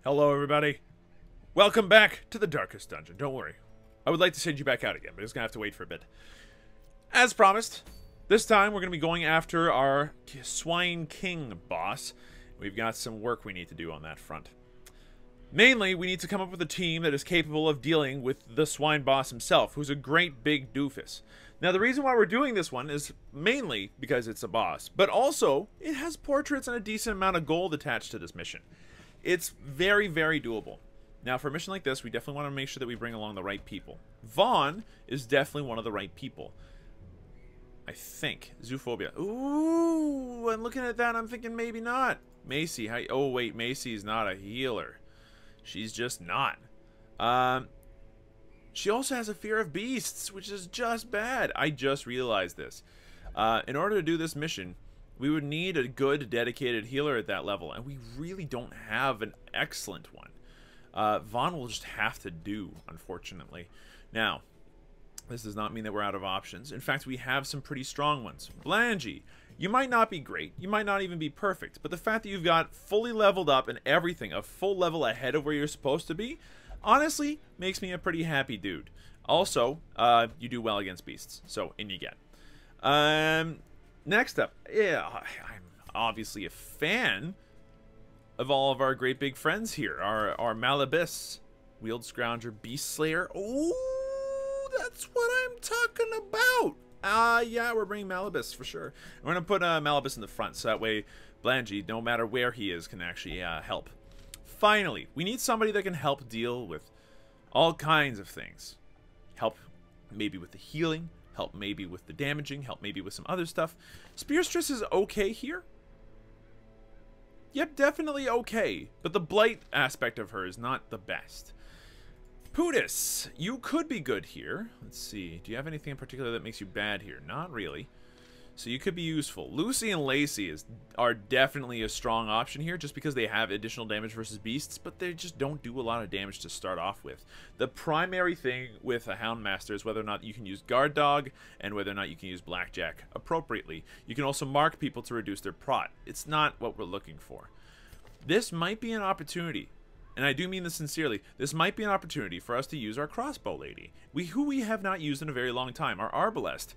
Hello, everybody. Welcome back to the Darkest Dungeon. Don't worry. I would like to send you back out again, but it's going to have to wait for a bit. As promised, this time we're going to be going after our Swine King boss. We've got some work we need to do on that front. Mainly, we need to come up with a team that is capable of dealing with the Swine boss himself, who's a great big doofus. Now, the reason why we're doing this one is mainly because it's a boss, but also, it has portraits and a decent amount of gold attached to this mission. It's very, very doable. Now, for a mission like this, we definitely want to make sure that we bring along the right people. Vaughn is definitely one of the right people. I think. Zoophobia. Ooh, and looking at that, I'm thinking maybe not. Macy, how... Oh, wait, Macy's not a healer. She's just not. She also has a fear of beasts, which is just bad. I just realized this. In order to do this mission, we would need a good, dedicated healer at that level, and we really don't have an excellent one. Vaughn will just have to do, unfortunately. Now, this does not mean that we're out of options. In fact, we have some pretty strong ones. Blangy, you might not be great, you might not even be perfect, but the fact that you've got fully leveled up and everything, a full level ahead of where you're supposed to be, honestly, makes me a pretty happy dude. Also, you do well against beasts, so in you get. Next up, yeah, I'm obviously a fan of all of our great big friends here. Our Malabis, Wield Scrounger, Beast Slayer. Oh, that's what I'm talking about. Yeah, we're bringing Malabis for sure. We're gonna put Malabis in the front, so that way Blangy, no matter where he is, can actually help. Finally, we need somebody that can help deal with all kinds of things. Help maybe with the healing, help maybe with the damaging, help maybe with some other stuff. Spearstress is okay here. Yep, definitely okay, but the blight aspect of her is not the best. Pootis, you could be good here. Let's see, do you have anything in particular that makes you bad here? Not really. So you could be useful. Lucy and Lacey are definitely a strong option here just because they have additional damage versus beasts, but they just don't do a lot of damage to start off with. The primary thing with a Houndmaster is whether or not you can use Guard Dog and whether or not you can use Blackjack appropriately. You can also mark people to reduce their prot. It's not what we're looking for. This might be an opportunity, and I do mean this sincerely, this might be an opportunity for us to use our Crossbow Lady, who we have not used in a very long time. Our Arbalest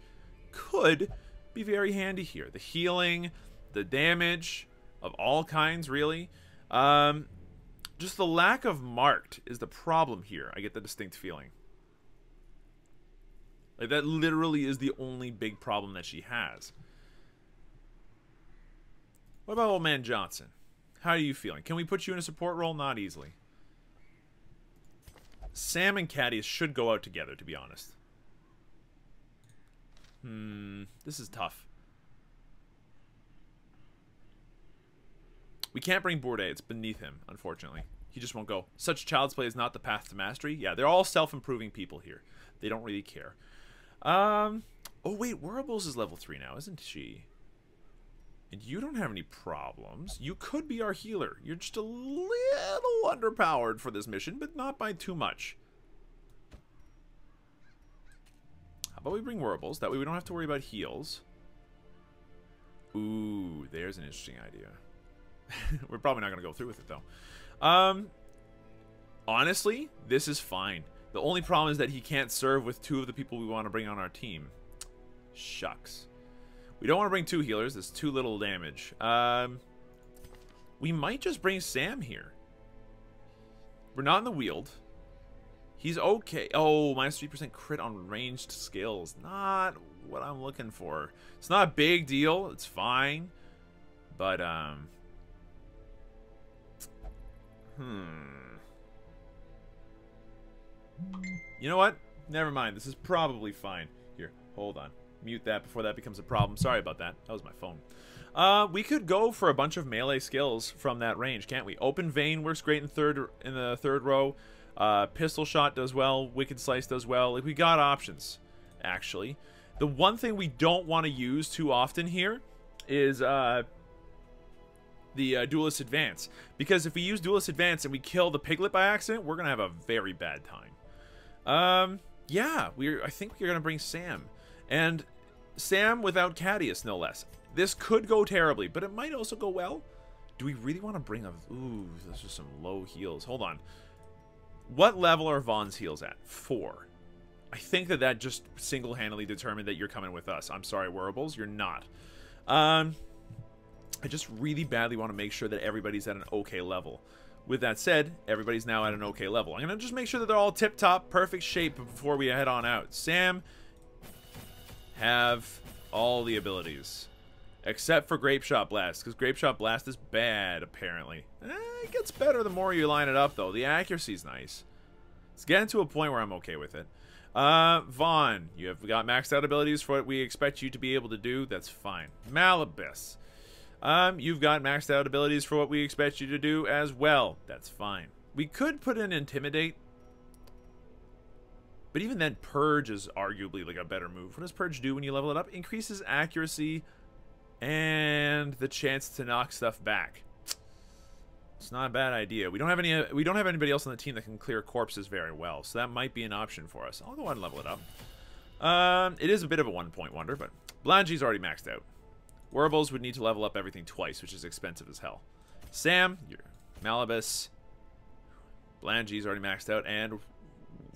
could be very handy here. The healing, the damage of all kinds, really. Just the lack of marked is the problem here. I get the distinct feeling. Like, that literally is the only big problem that she has. What about Old Man Johnson? How are you feeling? Can we put you in a support role? Not easily. Sam and Caddy should go out together, to be honest. This is tough. We can't bring Bourdain. It's beneath him, unfortunately. He just won't go. Such child's play is not the path to mastery. Yeah, they're all self-improving people here. They don't really care. Oh, wait. Whirlbulls is level 3 now, isn't she? And you don't have any problems. You could be our healer. You're just a little underpowered for this mission, but not by too much. But we bring Whirlbulls. That way we don't have to worry about heals. Ooh, there's an interesting idea. We're probably not going to go through with it, though. Honestly, this is fine. The only problem is that he can't serve with 2 of the people we want to bring on our team. Shucks. We don't want to bring 2 healers. There's too little damage. We might just bring Sam here. We're not in the Wield. He's okay. Oh, minus 3% crit on ranged skills. Not what I'm looking for. It's not a big deal. It's fine. But, you know what? Never mind. This is probably fine. Here, hold on. Mute that before that becomes a problem. Sorry about that. That was my phone. We could go for a bunch of melee skills from that range, can't we? Open Vein works great in the third row. Pistol Shot does well. Wicked Slice does well. Like, we got options, actually. The one thing we don't want to use too often here is the Duelist Advance. Because if we use Duelist Advance and we kill the Piglet by accident, we're going to have a very bad time. Yeah, I think we're going to bring Sam. And Sam without Cadius, no less. This could go terribly, but it might also go well. Do we really want to bring a... Ooh, those are some low heals. Hold on. What level are Vaughn's heals at? 4. I think that just single-handedly determined that you're coming with us. I'm sorry, Werbles, you're not. I just really badly want to make sure that everybody's at an okay level. With that said, everybody's now at an okay level. I'm going to just make sure that they're all tip-top, perfect shape before we head on out. Sam, have all the abilities. Except for Grape Shot Blast, because Grape Shot Blast is bad, apparently. It gets better the more you line it up, though. The accuracy's nice. It's getting to a point where I'm okay with it. Vaughn, you have got maxed out abilities for what we expect you to be able to do. That's fine. Malabus, you've got maxed out abilities for what we expect you to do as well. That's fine. We could put in Intimidate, but even then, Purge is arguably like a better move. What does Purge do when you level it up? Increases accuracy and the chance to knock stuff back. It's not a bad idea. We don't have anybody else on the team that can clear corpses very well, so that might be an option for us. I'll go ahead and level it up. It is a bit of a one-point wonder, but Blangy's already maxed out. Werbles would need to level up everything twice, which is expensive as hell. Sam, your Malabus, Blangy's already maxed out, and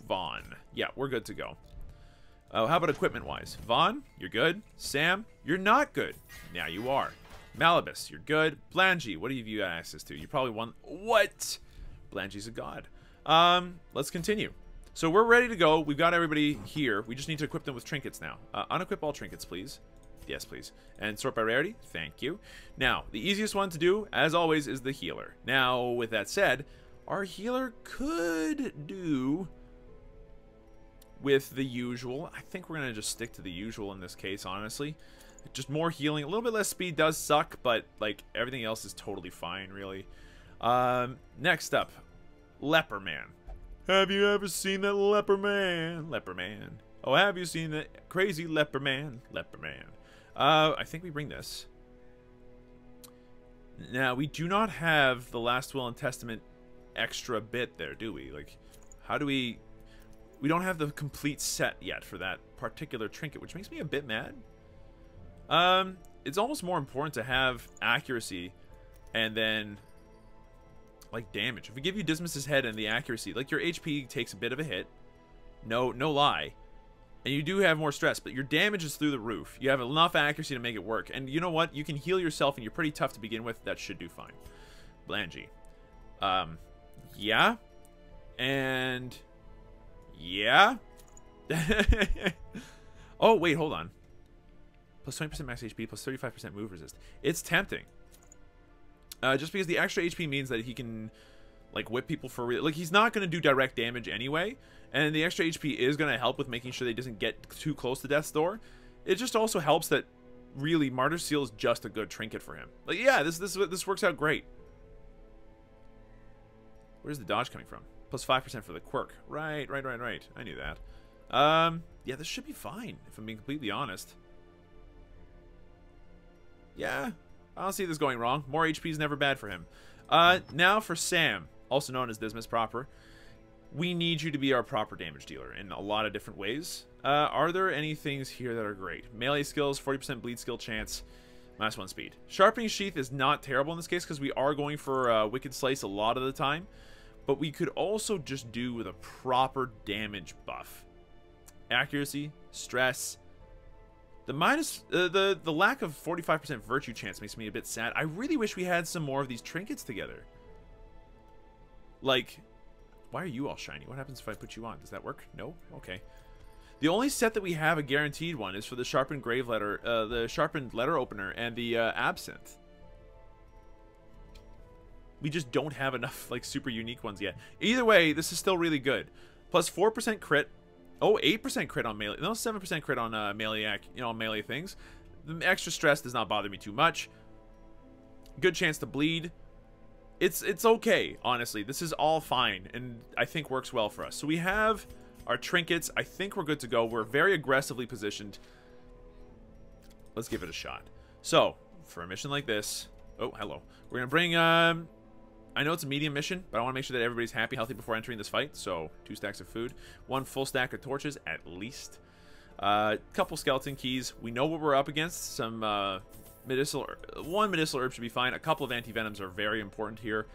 Vaughn. Yeah, we're good to go. How about equipment-wise? Vaughn, you're good. Sam, you're not good. Now you are. Malabus, you're good. Blangy, what have you got access to? You probably won. What? Blangy's a god. Let's continue. So we're ready to go. We've got everybody here. We just need to equip them with trinkets now. Unequip all trinkets, please. Yes, please. And sort by rarity. Thank you. Now, the easiest one to do, as always, is the healer. Now, with that said, our healer could do with the usual. I think we're going to just stick to the usual in this case, honestly. Just more healing. A little bit less speed does suck, but like everything else is totally fine, really. Next up, Leper Man. Have you ever seen that Leper Man? Leper Man. Oh, have you seen that crazy Leper Man? Leper Man. I think we bring this. Now, we do not have the Last Will and Testament extra bit there, do we? Like, how do we... We don't have the complete set yet for that particular trinket, which makes me a bit mad. It's almost more important to have accuracy and then, like, damage. If we give you Dismas's head and the accuracy, like, your HP takes a bit of a hit. No lie. And you do have more stress, but your damage is through the roof. You have enough accuracy to make it work. And you know what? You can heal yourself, and you're pretty tough to begin with. That should do fine. Blangy. Yeah. And... yeah. Oh, wait, hold on. Plus 20% max HP, plus 35% move resist. It's tempting. Just because the extra HP means that he can, like, whip people for real. Like, he's not going to do direct damage anyway. And the extra HP is going to help with making sure that he doesn't get too close to death's door. It just also helps that, really, Martyr's Seal is just a good trinket for him. Like, yeah, this works out great. Where's the dodge coming from? Plus 5% for the quirk. Right. I knew that. Yeah, this should be fine, if I'm being completely honest. Yeah, I don't see this going wrong. More HP is never bad for him. Now for Sam, also known as Dismas proper. We need you to be our proper damage dealer in a lot of different ways. Are there any things here that are great? Melee skills, 40% bleed skill chance, -1 speed. Sharpening Sheath is not terrible in this case because we are going for Wicked Slice a lot of the time. But we could also just do with a proper damage buff. Accuracy, stress. The lack of 45% virtue chance makes me a bit sad. I really wish we had some more of these trinkets together. Like, why are you all shiny? What happens if I put you on? Does that work? No? Okay. The only set that we have a guaranteed one is for the sharpened grave letter, the sharpened letter opener, and the absinthe. We just don't have enough, like, super unique ones yet. Either way, this is still really good. Plus 4% crit. Oh, 8% crit on melee. No, 7% crit on melee things. The extra stress does not bother me too much. Good chance to bleed. It's okay, honestly. This is all fine, and I think works well for us. So we have our trinkets. I think we're good to go. We're very aggressively positioned. Let's give it a shot. So, for a mission like this... Oh, hello. We're going to bring... I know it's a medium mission, but I want to make sure that everybody's happy, healthy before entering this fight. So, 2 stacks of food, 1 full stack of torches at least. Couple skeleton keys. We know what we're up against. Some one medicinal herb should be fine. A couple of anti-venoms are very important here.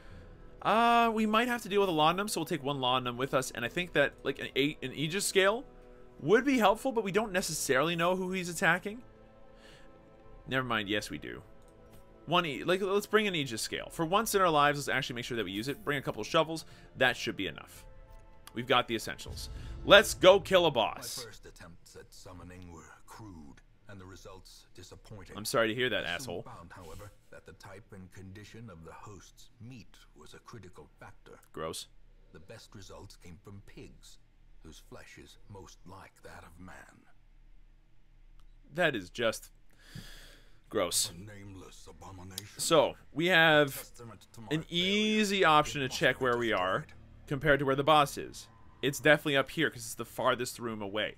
We might have to deal with a laudanum, so we'll take one laudanum with us. And I think that like an Aegis scale would be helpful, but we don't necessarily know who he's attacking. Never mind. Yes, we do. Let's bring an Aegis scale. For once in our lives, let's actually make sure that we use it. Bring a couple of shovels. That should be enough. We've got the essentials. Let's go kill a boss. My first attempts at summoning were crude, and the results disappointing. I'm sorry to hear that, asshole. Found, however, that the type and condition of the host's meat was a critical factor. Gross. The best results came from pigs, whose flesh is most like that of man. That is just gross. A nameless abomination. So, we have an easy option to check where we are compared to where the boss is. It's definitely up here because it's the farthest room away.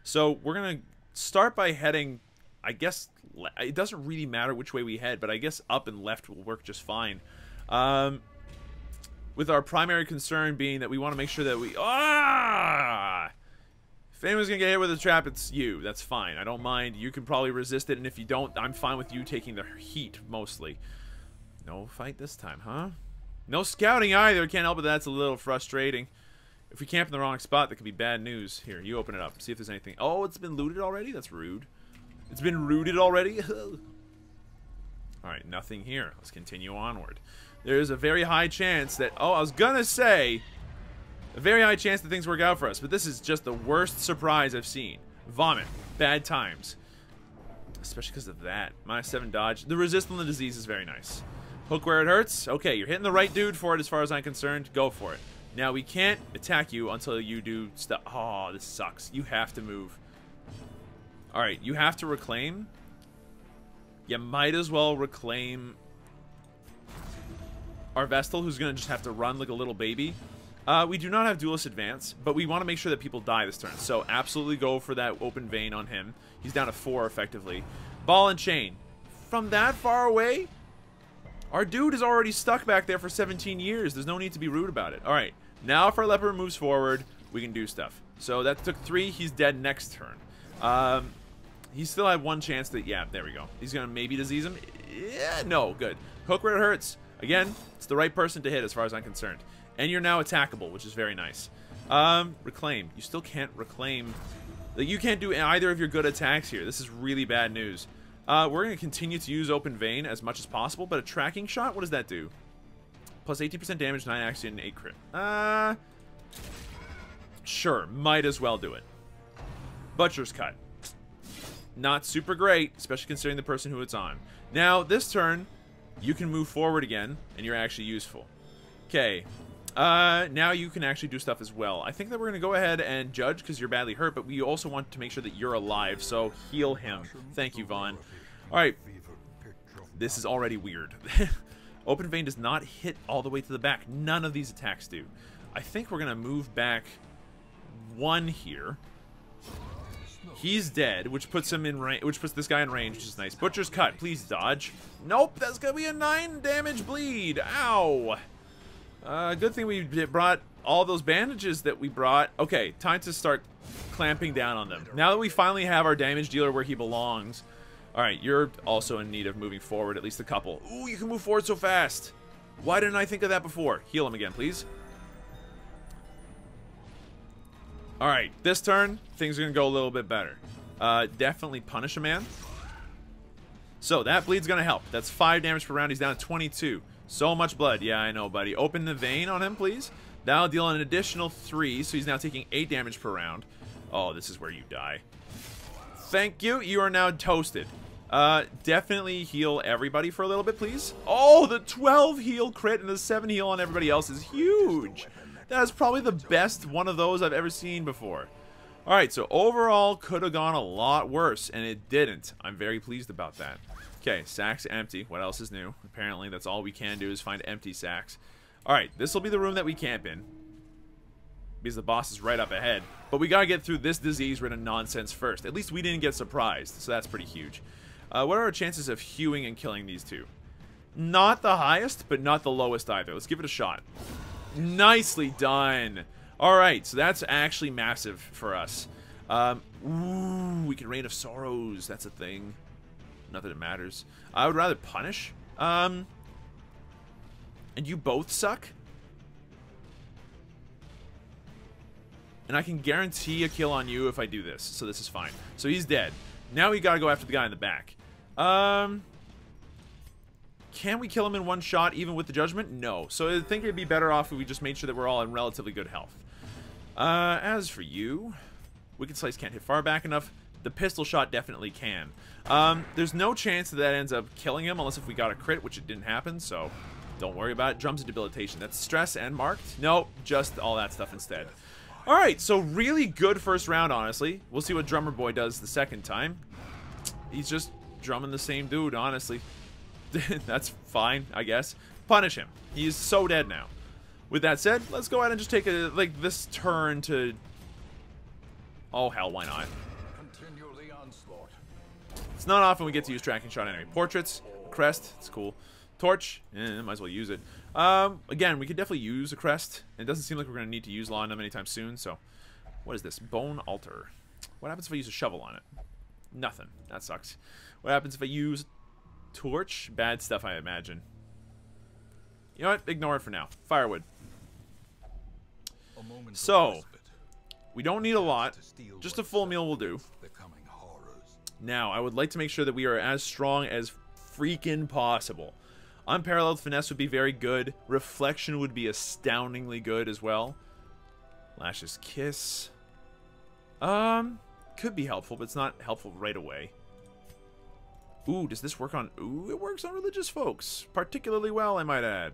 So, we're going to start by heading, I guess, it doesn't really matter which way we head, but I guess up and left will work just fine. With our primary concern being that we want to make sure that we... If anyone's going to get hit with a trap, it's you. That's fine. I don't mind. You can probably resist it, and if you don't, I'm fine with you taking the heat, mostly. No fight this time, huh? No scouting either. Can't help it, that's a little frustrating. If we camp in the wrong spot, that could be bad news. Here, you open it up. See if there's anything. Oh, it's been looted already? That's rude. It's been rooted already? Alright, nothing here. Let's continue onward. There's a very high chance that... Oh, I was gonna say... A very high chance that things work out for us, but this is just the worst surprise I've seen. Vomit. Bad times. Especially because of that. -7 dodge. The resist on the disease is very nice. Hook where it hurts. Okay, you're hitting the right dude for it as far as I'm concerned. Go for it. Now, we can't attack you until you do stuff. Oh, this sucks. You have to move. Alright, you have to reclaim. You might as well reclaim our Vestal, who's going to just have to run like a little baby. We do not have Duelist Advance, but we want to make sure that people die this turn. So absolutely go for that open vein on him. He's down to 4 effectively. Ball and chain. From that far away, our dude is already stuck back there for 17 years. There's no need to be rude about it. Alright, now if our leopard moves forward, we can do stuff. So that took 3. He's dead next turn. He still had one chance that... Yeah, there we go. He's going to maybe disease him. Yeah, no, good. Hook where it hurts. Again, it's the right person to hit as far as I'm concerned. And you're now attackable, which is very nice. Reclaim. You still can't reclaim. Like, you can't do either of your good attacks here. This is really bad news. We're going to continue to use Open Vein as much as possible, but a tracking shot, what does that do? Plus 18% damage, 9 accident, 8 crit. Sure, might as well do it. Butcher's Cut. Not super great, especially considering the person who it's on. Now, this turn, you can move forward again, and you're actually useful. Okay. Now you can actually do stuff as well. I think that we're going to go ahead and judge because you're badly hurt, but we also want to make sure that you're alive, so heal him. Thank you, Vaughn. Alright. This is already weird. Open Vein does not hit all the way to the back. None of these attacks do. I think we're going to move back 1 here. He's dead, which puts him in range, which puts this guy in range, which is nice. Butcher's Cut, please dodge. Nope, that's going to be a 9 damage bleed. Ow. Good thing we brought all those bandages that we brought. Okay, time to start clamping down on them. Now that we finally have our damage dealer where he belongs. Alright, you're also in need of moving forward, at least a couple. Ooh, you can move forward so fast. Why didn't I think of that before? Heal him again, please. Alright, this turn, things are going to go a little bit better. Definitely punish a man. So, that bleed's going to help. That's 5 damage per round. He's down to 22. So much blood. Yeah, I know, buddy. Open the vein on him, please. That'll deal an additional 3, so he's now taking 8 damage per round. Oh, this is where you die. Thank you. You are now toasted. Definitely heal everybody for a little bit, please. Oh, the 12 heal crit and the 7 heal on everybody else is huge. That is probably the best one of those I've ever seen before. Alright, so overall, could have gone a lot worse, and it didn't. I'm very pleased about that. Okay, sacks empty. What else is new? Apparently, that's all we can do is find empty sacks. Alright, this will be the room that we camp in. Because the boss is right up ahead. But we gotta get through this disease-ridden nonsense first. At least we didn't get surprised, so that's pretty huge. What are our chances of hewing and killing these two? Not the highest, but not the lowest either. Let's give it a shot. Nicely done. Alright, so that's actually massive for us. Ooh, we can Rain of Sorrows. That's a thing. Not that it matters. I would rather punish. And you both suck? And I can guarantee a kill on you if I do this. So this is fine. So he's dead. Now we gotta go after the guy in the back. Can we kill him in one shot even with the judgment? No. So I think it'd be better off if we just made sure that we're all in relatively good health. As for you, Wicked Slice can't hit far back enough. The pistol shot definitely can. There's no chance that that ends up killing him unless if we got a crit, which it didn't happen, so don't worry about it. Drums of debilitation. That's stress and marked? No, just all that stuff instead. Alright, so really good first round, honestly. We'll see what Drummer Boy does the second time. He's just drumming the same dude, honestly. That's fine, I guess. Punish him. He's so dead now. With that said, let's go ahead and just take this turn to... Oh, hell, why not? It's not often we get to use tracking shot enemy. Portraits, crest, it's cool. Torch, might as well use it. Again, we could definitely use a crest. It doesn't seem like we're going to need to use Laudanum anytime soon, so... What is this? Bone Altar. What happens if I use a shovel on it? Nothing. That sucks. What happens if I use torch? Bad stuff, I imagine. You know what? Ignore it for now. Firewood. So, we don't need a lot. Just a full meal will do. Now, I would like to make sure that we are as strong as freaking possible. Unparalleled Finesse would be very good. Reflection would be astoundingly good as well. Lash's Kiss. Could be helpful, but it's not helpful right away. Ooh, does this work on... Ooh, it works on religious folks. Particularly well, I might add.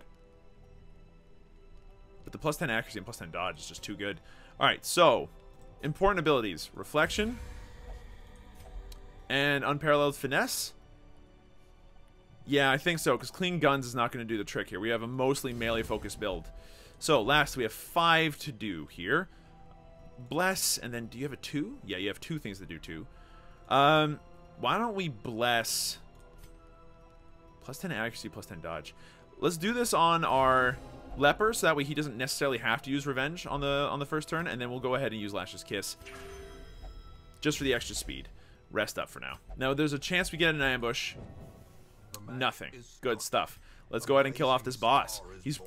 But the plus 10 accuracy and plus 10 dodge is just too good. Alright, so... Important abilities. Reflection. And Unparalleled Finesse. Yeah, I think so, because Clean Guns is not going to do the trick here. We have a mostly melee-focused build. So, last, we have 5 to do here. Bless, and then, do you have a 2? Yeah, you have 2 things that do 2. Why don't we Bless... Plus 10 accuracy, plus 10 dodge. Let's do this on our Leper, so that way he doesn't necessarily have to use Revenge on the first turn, and then we'll go ahead and use Lash's Kiss. Just for the extra speed. Rest up for now. Now, there's a chance we get an ambush. Nothing. Good stuff. Let's go ahead and kill off this boss. He's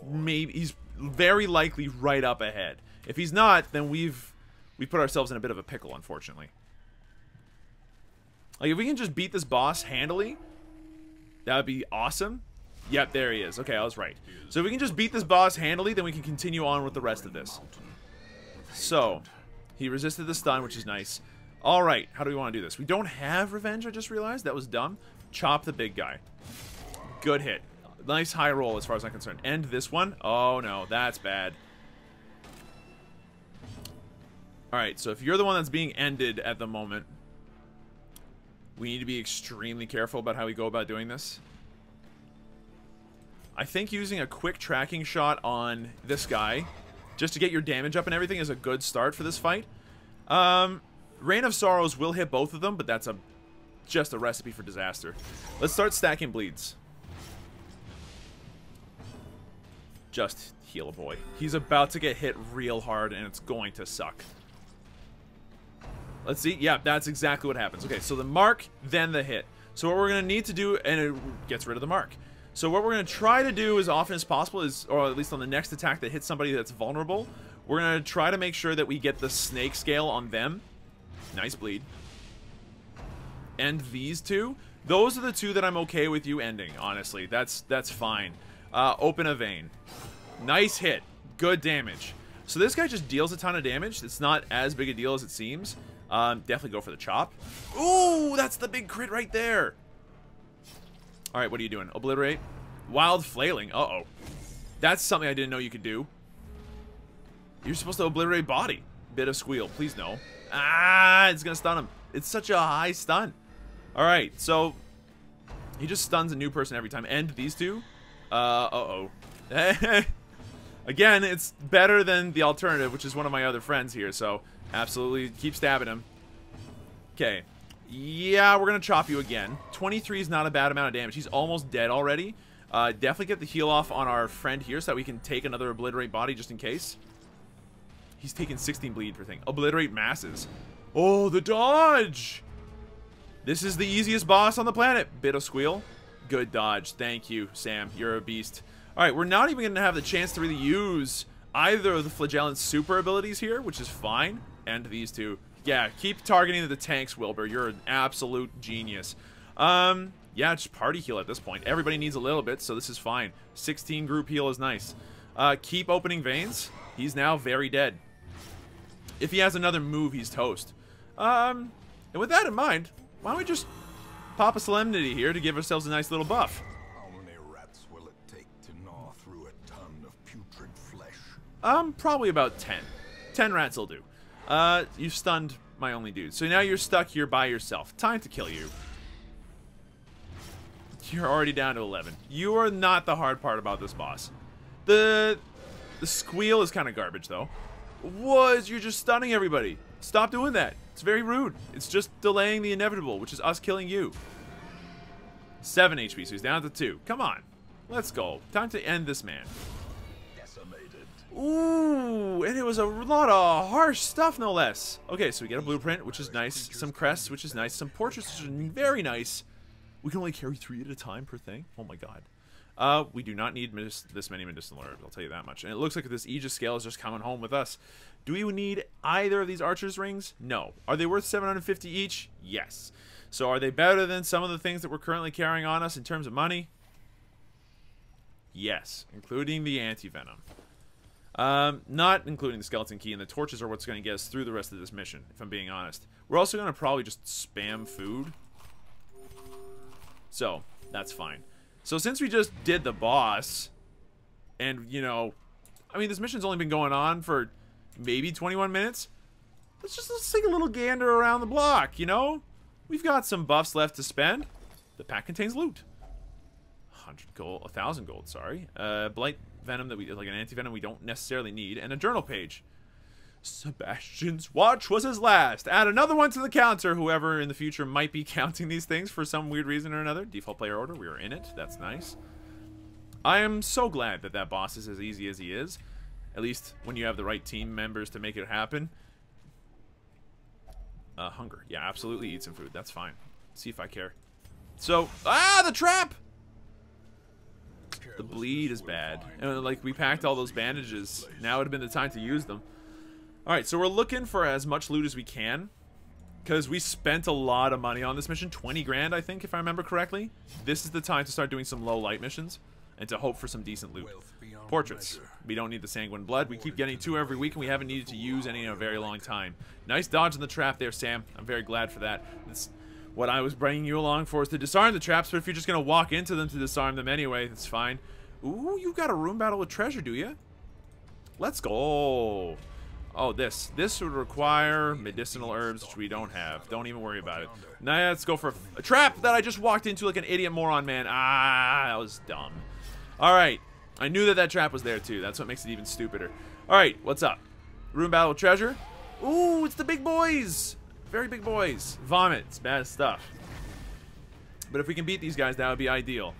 very likely right up ahead. If he's not, then we've put ourselves in a bit of a pickle, unfortunately. Like, if we can just beat this boss handily, that would be awesome. Yep, there he is. Okay, I was right. So if we can just beat this boss handily, then we can continue on with the rest of this. So, he resisted the stun, which is nice. Alright, how do we want to do this? We don't have Revenge, I just realized. That was dumb. Chop the big guy. Good hit. Nice high roll as far as I'm concerned. End this one. Oh no, that's bad. Alright, so if you're the one that's being ended at the moment, we need to be extremely careful about how we go about doing this. I think using a quick tracking shot on this guy, just to get your damage up and everything, is a good start for this fight. Reign of Sorrows will hit both of them, but that's just a recipe for disaster. Let's start stacking bleeds. Just heal a boy. He's about to get hit real hard, and it's going to suck. Let's see. Yeah, that's exactly what happens. Okay, so the mark, then the hit. So what we're going to need to do, and it gets rid of the mark. So what we're going to try to do as often as possible is, or at least on the next attack that hits somebody that's vulnerable, we're going to try to make sure that we get the snake scale on them. Nice bleed. And these two. Those are the two that I'm okay with you ending, honestly. That's fine. Open a vein. Nice hit. Good damage. So this guy just deals a ton of damage. It's not as big a deal as it seems. Definitely go for the chop. Ooh, that's the big crit right there. Alright, what are you doing? Obliterate. Wild flailing. Uh-oh. That's something I didn't know you could do. You're supposed to obliterate body. Bit of squeal. Please no. Ah, it's gonna stun him. It's such a high stun. Alright, so he just stuns a new person every time. And these two? Uh-oh. Again, it's better than the alternative, which is one of my other friends here, so absolutely keep stabbing him. Okay. Yeah, we're gonna chop you again. 23 is not a bad amount of damage. He's almost dead already. Definitely get the heal off on our friend here so that we can take another obliterate body just in case. He's taking 16 bleed per thing. Obliterate masses. Oh, the dodge! This is the easiest boss on the planet. Bit of squeal. Good dodge. Thank you, Sam. You're a beast. Alright, we're not even going to have the chance to really use either of the Flagellant's super abilities here, which is fine. And these two. Yeah, keep targeting the tanks, Wilbur. You're an absolute genius. Yeah, just party heal at this point. Everybody needs a little bit, so this is fine. 16 group heal is nice. Keep opening veins. He's now very dead. If he has another move, he's toast. And with that in mind, why don't we just pop a Solemnity here to give ourselves a nice little buff? How many rats will it take to gnaw through a ton of putrid flesh? Probably about 10. 10 rats will do. You stunned my only dude. So now you're stuck here by yourself. Time to kill you. You're already down to 11. You are not the hard part about this boss. The squeal is kind of garbage, though. You're just stunning everybody. Stop doing that. It's very rude. It's just delaying the inevitable, which is us killing you. 7 HP, so he's down to 2. Come on. Let's go. Time to end this man. Decimated. Ooh, and it was a lot of harsh stuff, no less. Okay, so we get a blueprint, which is nice. Some crests, which is nice. Some portraits, which are very nice. We can only carry 3 at a time per thing. Oh my god. We do not need this many medicinal herbs, I'll tell you that much. And it looks like this Aegis scale is just coming home with us. Do we need either of these archer's rings? No. Are they worth 750 each? Yes. So are they better than some of the things that we're currently carrying on us in terms of money? Yes, including the anti-venom. Not including the skeleton key, and the torches are what's going to get us through the rest of this mission, if I'm being honest. We're also going to probably just spam food. So, that's fine. So since we just did the boss, and, you know, I mean, this mission's only been going on for maybe 21 minutes. Let's take a little gander around the block, you know? We've got some buffs left to spend. The pack contains loot. 100 gold, 1,000 gold, sorry. Blight venom that like an anti-venom we don't necessarily need, and a journal page. Sebastian's watch was his last. Add another one to the counter. Whoever in the future might be counting these things for some weird reason or another. Default player order. We are in it. That's nice. I am so glad that that boss is as easy as he is. At least when you have the right team members to make it happen. Hunger. Yeah, absolutely eat some food. That's fine. See if I care. So, the trap! The bleed is bad. And like, we packed all those bandages. Now would have been the time to use them. Alright, so we're looking for as much loot as we can. Because we spent a lot of money on this mission. 20 grand, I think, if I remember correctly. This is the time to start doing some low light missions. And to hope for some decent loot. Portraits. We don't need the sanguine blood. We keep getting 2 every week, and we haven't needed to use any in a very long time. Nice dodge in the trap there, Sam. I'm very glad for that. That's what I was bringing you along for, is to disarm the traps, but if you're just going to walk into them to disarm them anyway, that's fine. Ooh, you've got a room battle with treasure, do you? Let's go. Oh, this would require medicinal herbs, which we don't have. Don't even worry about it. Now let's go for a trap that I just walked into like an idiot moron, man. That was dumb. Alright, I knew that trap was there too. That's what makes it even stupider. Alright, what's up? Room battle with treasure? Ooh, it's the big boys! Very big boys. Vomit, it's bad stuff. But if we can beat these guys, that would be ideal.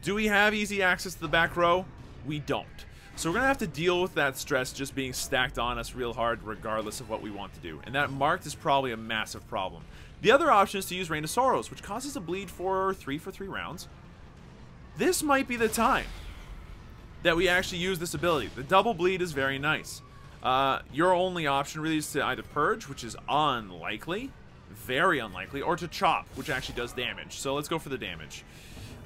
Do we have easy access to the back row? We don't. So we're going to have to deal with that stress just being stacked on us real hard regardless of what we want to do. And that marked is probably a massive problem. The other option is to use Rain of Sorrows, which causes a bleed for 3 rounds. This might be the time that we actually use this ability. The double bleed is very nice. Your only option really is to either purge, which is unlikely, very unlikely, or to chop, which actually does damage. So let's go for the damage.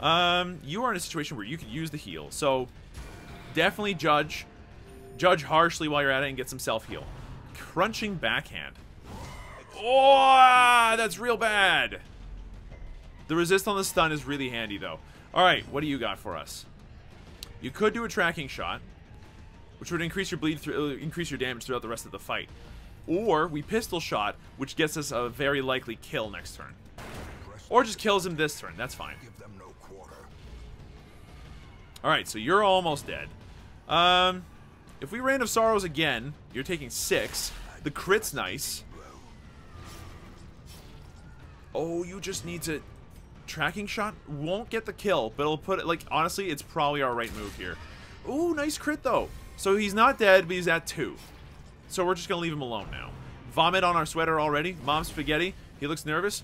You are in a situation where you could use the heal. So definitely judge harshly while you're at it and get some self-heal. Crunching backhand. Oh, that's real bad. The resist on the stun is really handy, though. Alright, what do you got for us? You could do a tracking shot, which would increase your bleed increase your damage throughout the rest of the fight. Or we pistol shot, which gets us a very likely kill next turn. Or just kills him this turn. That's fine. Alright, so you're almost dead. If we Rain of Sorrows again, you're taking 6. The crit's nice. Oh, you just need to... Tracking shot won't get the kill, but it'll put it, like, honestly, it's probably our right move here. Ooh, nice crit, though. So he's not dead, but he's at 2. So we're just going to leave him alone now. Vomit on our sweater already. Mom spaghetti. He looks nervous.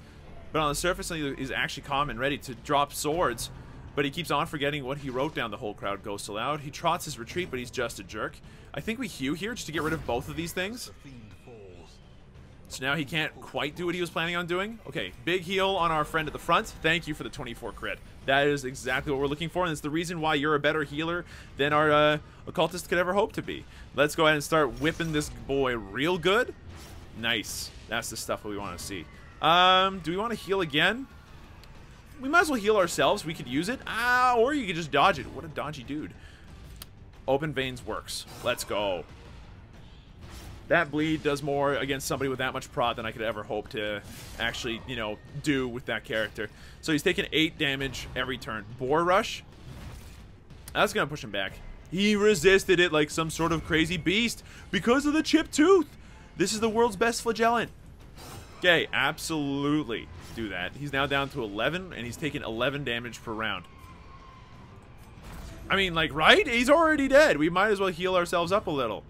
but on the surface he's actually calm and ready to drop swords. But he keeps on forgetting what he wrote down. The whole crowd goes aloud. He trots his retreat, but he's just a jerk. I think we hew here just to get rid of both of these things. So now he can't quite do what he was planning on doing. Okay, big heal on our friend at the front. Thank you for the 24 crit. That is exactly what we're looking for, and it's the reason why you're a better healer than our occultist could ever hope to be. Let's go ahead and start whipping this boy real good. Nice. That's the stuff that we want to see. Do we want to heal again? We might as well heal ourselves. We could use it. Or you could just dodge it. What a dodgy dude. Open veins works. Let's go. That bleed does more against somebody with that much prod than I could ever hope to actually, you know, do with that character. So he's taking 8 damage every turn. Boar Rush. That's going to push him back. He resisted it like some sort of crazy beast because of the chipped tooth. This is the world's best flagellant. Okay, absolutely do that. He's now down to 11, and he's taking 11 damage per round. I mean, like, right? He's already dead. We might as well heal ourselves up a little.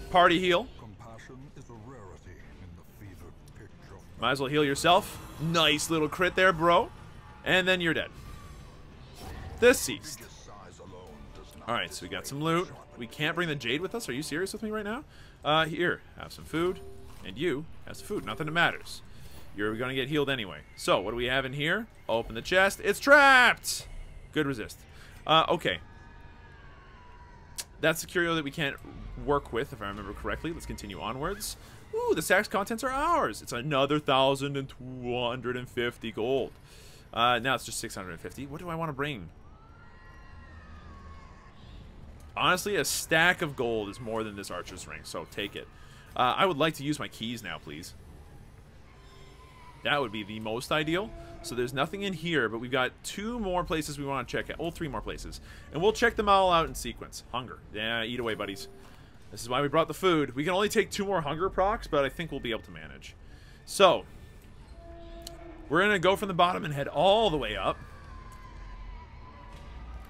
Party heal. Compassion is a rarity in the fevered pitch of... Might as well heal yourself. Nice little crit there, bro. And then you're dead. Deceased. Alright, so we got some loot. We can't bring the jade with us. Are you serious with me right now? Here, have some food. And you have some food. Nothing that matters. You're going to get healed anyway. So, what do we have in here? Open the chest. It's trapped! Good resist. Okay. That's the curio that we can't work with, if I remember correctly. Let's continue onwards. Ooh, the sack's contents are ours. It's another 1,250 gold. Now it's just 650. What do I want to bring? Honestly, a stack of gold is more than this archer's ring, so take it. I would like to use my keys now, please. That would be the most ideal. So there's nothing in here, but we've got 2 more places we want to check out. Oh, 3 more places. And we'll check them all out in sequence. Hunger. Yeah, eat away, buddies. This is why we brought the food. We can only take 2 more hunger procs, but I think we'll be able to manage. So, we're going to go from the bottom and head all the way up.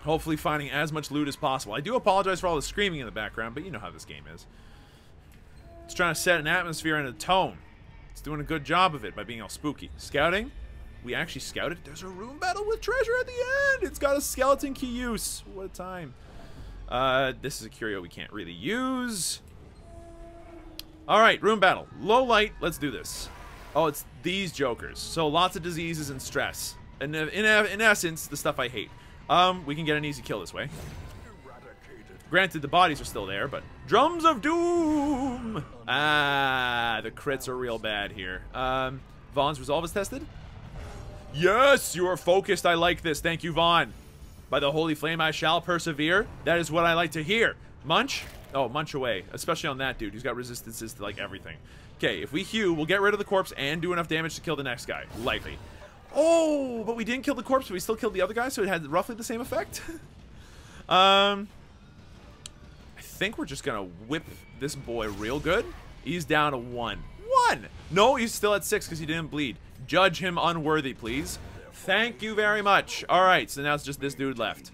Hopefully finding as much loot as possible. I do apologize for all the screaming in the background, but you know how this game is. It's trying to set an atmosphere and a tone. It's doing a good job of it by being all spooky. Scouting. We actually scouted. There's a room battle with treasure at the end. It's got a skeleton key use. What a time. This is a curio we can't really use. Alright, room battle. Low light. Let's do this. Oh, it's these jokers. So lots of diseases and stress. And in essence, the stuff I hate. We can get an easy kill this way. Granted, the bodies are still there, but... Drums of Doom! The crits are real bad here. Vaughn's resolve is tested? Yes, you are focused. I like this. Thank you, Vaughn. By the holy flame, I shall persevere. That is what I like to hear. Munch? Oh, munch away. Especially on that dude who's got resistances to, like, everything. Okay, if we hew, we'll get rid of the corpse and do enough damage to kill the next guy. Likely. Oh, but we didn't kill the corpse, but we still killed the other guy, so it had roughly the same effect. I think we're just gonna whip this boy real good. He's down to 1. 1! No, he's still at 6 because he didn't bleed. Judge him unworthy, please. Thank you very much. Alright, so now it's just this dude left.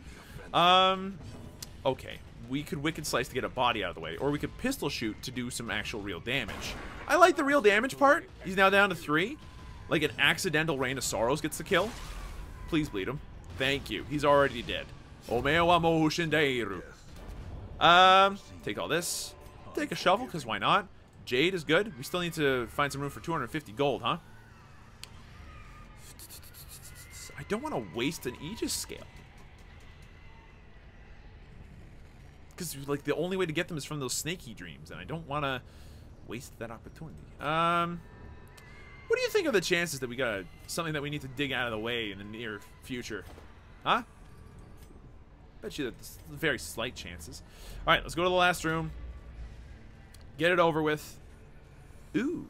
Okay. We could Wicked Slice to get a body out of the way, or we could Pistol Shoot to do some actual real damage. I like the real damage part. He's now down to 3. Like an accidental Rain of Sorrows gets the kill. Please bleed him. Thank you. He's already dead. Omeo wa mo shindeiru. Take all this. Take a shovel, because why not? Jade is good. We still need to find some room for 250 gold, huh? I don't want to waste an Aegis scale. Because, like, the only way to get them is from those snaky dreams, and I don't want to waste that opportunity. What do you think of the chances that we got something that we need to dig out of the way in the near future? Huh? Bet you that's very slight chances. Alright, let's go to the last room. Get it over with. Ooh,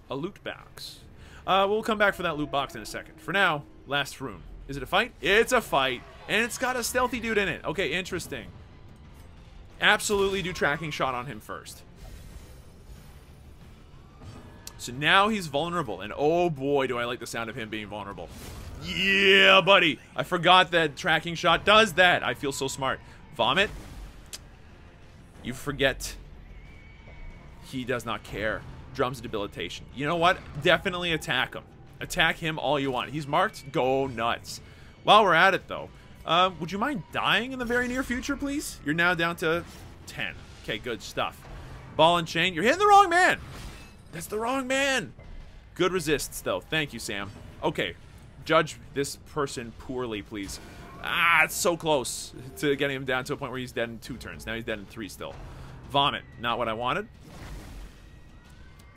a loot box. We'll come back for that loot box in a second. For now, last room. Is it a fight? It's a fight. And it's got a stealthy dude in it. Okay, interesting. Absolutely do tracking shot on him first. So now he's vulnerable. And oh boy, do I like the sound of him being vulnerable. Yeah, buddy. I forgot that tracking shot does that. I feel so smart. Vomit. You forget. He does not care. Drums debilitation. You know what? Definitely attack him. Attack him all you want. He's marked. Go nuts. While we're at it, though, would you mind dying in the very near future, please? You're now down to 10. Okay, good stuff. Ball and chain. You're hitting the wrong man. That's the wrong man. Good resists, though. Thank you, Sam. Okay. Judge this person poorly, please. Ah, it's so close to getting him down to a point where he's dead in 2 turns. Now he's dead in 3 still. Vomit. Not what I wanted.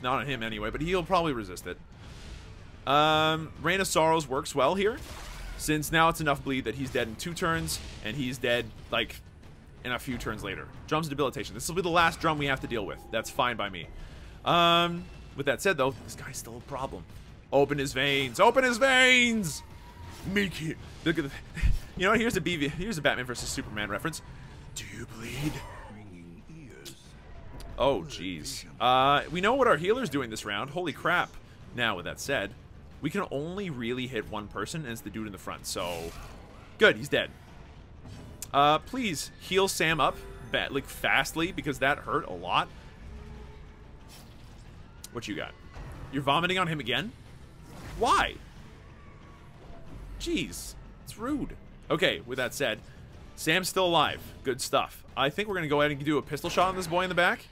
Not on him anyway, but he'll probably resist it. Rain of Sorrows works well here, since now it's enough bleed that he's dead in 2 turns, and he's dead, like, in a few turns later. Drum's Debilitation. This will be the last drum we have to deal with. That's fine by me. With that said, though, this guy's still a problem. Open his veins. Open his veins! Make it. Look at the... You know what? Here's a Batman versus Superman reference. Do you bleed? Oh, jeez. We know what our healer's doing this round. Holy crap. Now, with that said, we can only really hit one person, and it's the dude in the front. So, good. He's dead. Please heal Sam up, like, fastly, because that hurt a lot. What you got? You're vomiting on him again? Why? Jeez. It's rude. Okay, with that said, Sam's still alive. Good stuff. I think we're going to go ahead and do a pistol shot on this boy in the back.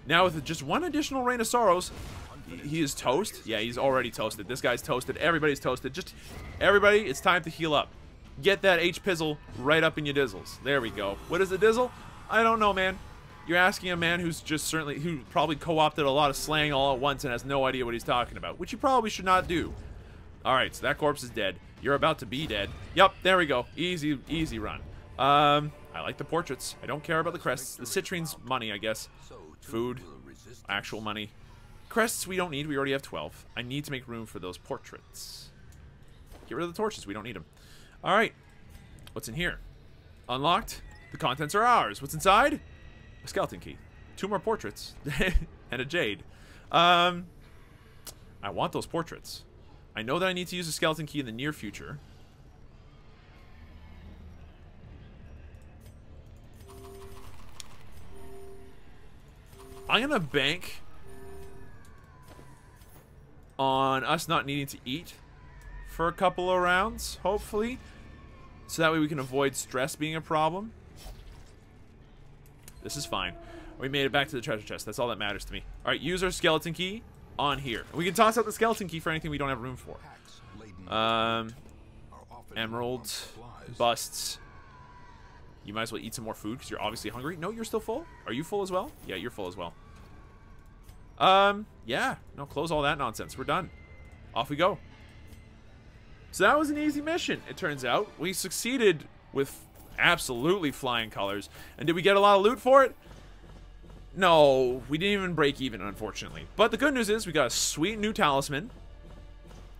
Now, with just one additional Rain of Sorrows, he is toast. Yeah, he's already toasted. This guy's toasted. Everybody's toasted. Just, everybody, it's time to heal up. Get that H-Pizzle right up in your dizzles. There we go. What is a dizzle? I don't know, man. You're asking a man who's who probably co-opted a lot of slang all at once and has no idea what he's talking about, which you probably should not do. Alright, so that corpse is dead. You're about to be dead. Yup, there we go. Easy, easy run. I like the portraits. I don't care about the crests. The citrine's money, I guess. Food. Actual money. Crests we don't need. We already have 12. I need to make room for those portraits. Get rid of the torches. We don't need them. Alright. What's in here? Unlocked. The contents are ours. What's inside? A skeleton key. 2 more portraits. And a jade. I want those portraits. I know that I need to use a skeleton key in the near future. I'm gonna bank on us not needing to eat for a couple of rounds, hopefully. So that way we can avoid stress being a problem. This is fine. We made it back to the treasure chest. That's all that matters to me. Alright, use our skeleton key on here. We can toss out the skeleton key for anything we don't have room for. Emeralds, busts. You might as well eat some more food because you're obviously hungry. No, you're still full? Are you full as well? Yeah, you're full as well. Yeah. No, close all that nonsense. We're done. Off we go. So that was an easy mission, it turns out. We succeeded with absolutely flying colors. And did we get a lot of loot for it? No, we didn't even break even, unfortunately. But the good news is we got a sweet new talisman,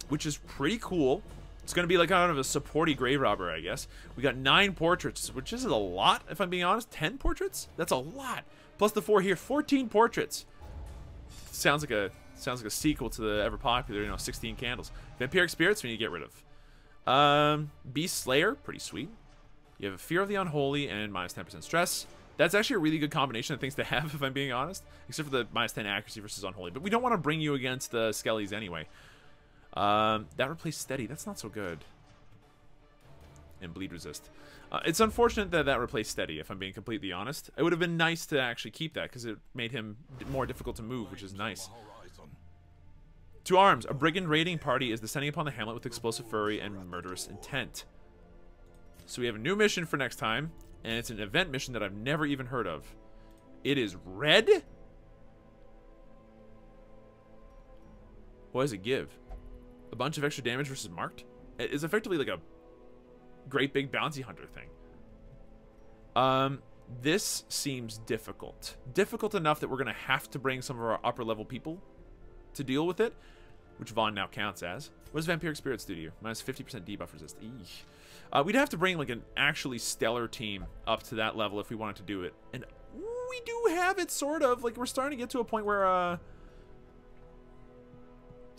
which is pretty cool. It's going to be like kind of a supporty grave robber, I guess. We got 9 portraits, which is a lot, if I'm being honest. 10 portraits? That's a lot. Plus the 4 here, 14 portraits. Sounds like a sequel to the ever popular, you know, 16 candles. Vampiric spirits we need to get rid of. Beast Slayer, pretty sweet. You have a fear of the unholy and minus 10% stress. That's actually a really good combination of things to have, if I'm being honest. Except for the minus 10 accuracy versus unholy. But we don't want to bring you against the skellies anyway. That replaced steady. That's not so good. And bleed resist. It's unfortunate that that replaced steady, if I'm being completely honest. It would have been nice to actually keep that, because it made him more difficult to move, which is nice. 2 arms. A brigand raiding party is descending upon the hamlet with explosive fury and murderous intent. So we have a new mission for next time, and it's an event mission that I've never even heard of. It is red? What does it give? A bunch of extra damage versus marked? It is effectively like a great big bounty hunter thing. This seems difficult. Difficult enough that we're going to have to bring some of our upper level people to deal with it, which Vaughn now counts as. What does Vampiric Spirits do to you? Minus 50% debuff resist. Eesh. We'd have to bring like an actually stellar team up to that level if we wanted to do it. And we do have it, sort of. Like, we're starting to get to a point where,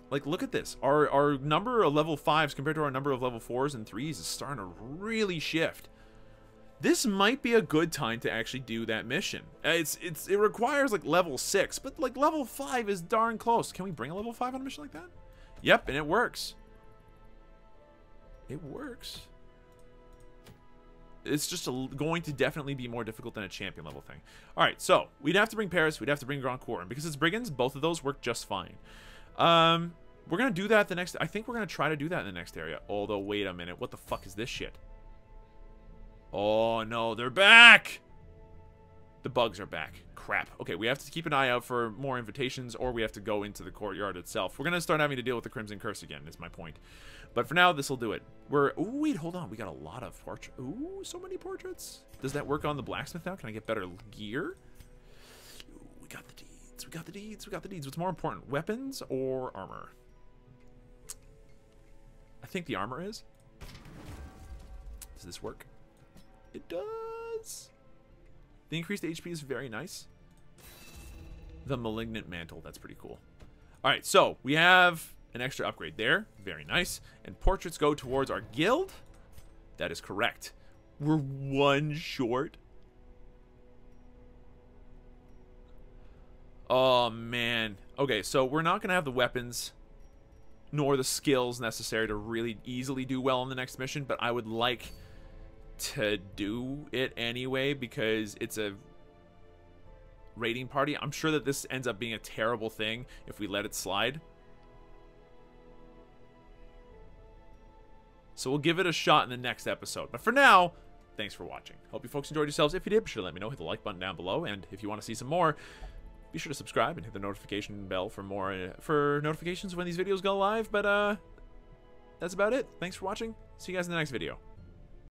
like, look at this. Our number of level 5s compared to our number of level 4s and 3s is starting to really shift. This might be a good time to actually do that mission. It requires, like, level 6, but, like, level 5 is darn close. Can we bring a level 5 on a mission like that? Yep, and it works. It works. It's just going to definitely be more difficult than a champion level thing. Alright, so we'd have to bring Paris, we'd have to bring Grand Cour, and because it's brigands, both of those work just fine. We're gonna do that the next... I think we're gonna try to do that in the next area. Although, wait a minute. What the fuck is this shit? Oh, no. They're back! The bugs are back. Crap. Okay, we have to keep an eye out for more invitations, or we have to go into the courtyard itself. We're gonna start having to deal with the Crimson Curse again, is my point. But for now, this will do it. Ooh, wait, hold on. We got a lot of portraits. Ooh, so many portraits. Does that work on the blacksmith now? Can I get better gear? Ooh, we got the deeds. We got the deeds. We got the deeds. What's more important, weapons or armor? I think the armor is. Does this work? It does. The increased HP is very nice. The Malignant Mantle. That's pretty cool. All right, so we have an extra upgrade there. Very nice. And portraits go towards our guild. That is correct. We're one short. Oh, man. Okay, so we're not going to have the weapons nor the skills necessary to really easily do well on the next mission, but I would like to do it anyway because it's a raiding party. I'm sure that this ends up being a terrible thing if we let it slide. So we'll give it a shot in the next episode. But for now, thanks for watching. Hope you folks enjoyed yourselves. If you did, be sure to let me know. Hit the like button down below. And if you want to see some more, be sure to subscribe and hit the notification bell for more for notifications when these videos go live. But that's about it. Thanks for watching. See you guys in the next video.